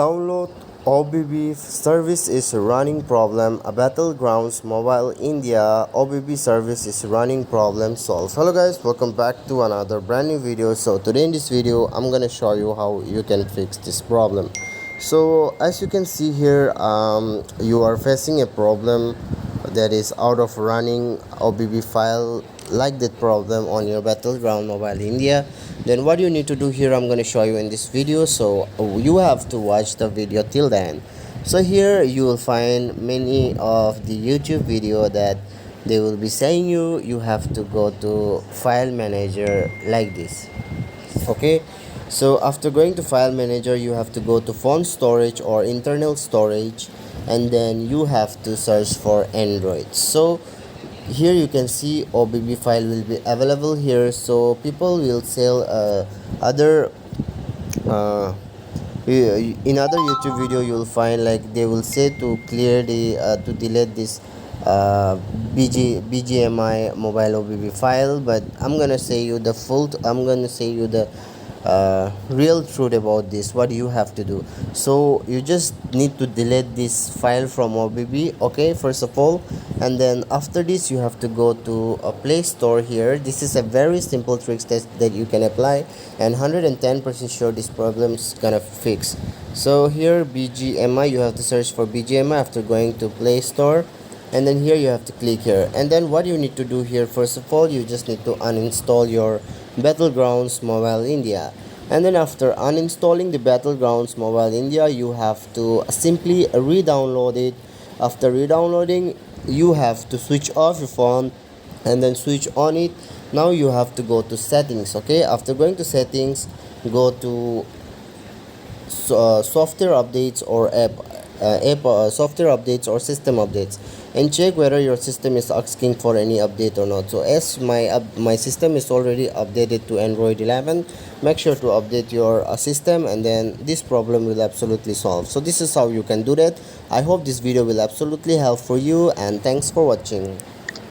Download OBB service is running problem. A Battlegrounds Mobile India OBB service is running problem solved. Hello guys, welcome back to another brand new video. So today in this video I'm gonna show you how you can fix this problem. So as you can see here, you are facing a problem that is out of running OBB file like that problem on your Battleground Mobile India. Then what you need to do here, I'm going to show you in this video, so you have to watch the video till the end. So here you will find many of the YouTube video that they will be saying you have to go to file manager like this. Okay, so after going to file manager, you have to go to phone storage or internal storage, and then you have to search for Android. So here you can see OBB file will be available here, so people will sell other in other YouTube video you will find like they will say to clear the to delete this Bgmi mobile OBB file, but I'm gonna say you the real truth about this. What you have to do, so you just need to delete this file from OBB, okay, first of all, and then after this you have to go to a Play Store. Here this is a very simple trick that you can apply, and 110% sure this problem is gonna fix. So here Bgmi, you have to search for Bgmi after going to Play Store, and then here you have to click here, and then what you need to do here, first of all, you just need to uninstall your Battlegrounds Mobile India. And then after uninstalling the Battlegrounds Mobile India, you have to simply re-download it. After re-downloading, you have to switch off your phone and then switch on it. Now you have to go to settings. Okay, after going to settings, go to software updates or software updates or system updates, and check whether your system is asking for any update or not. So as my system is already updated to Android 11, make sure to update your system, and then this problem will absolutely solve. So this is how you can do that. I hope this video will absolutely help for you, and thanks for watching.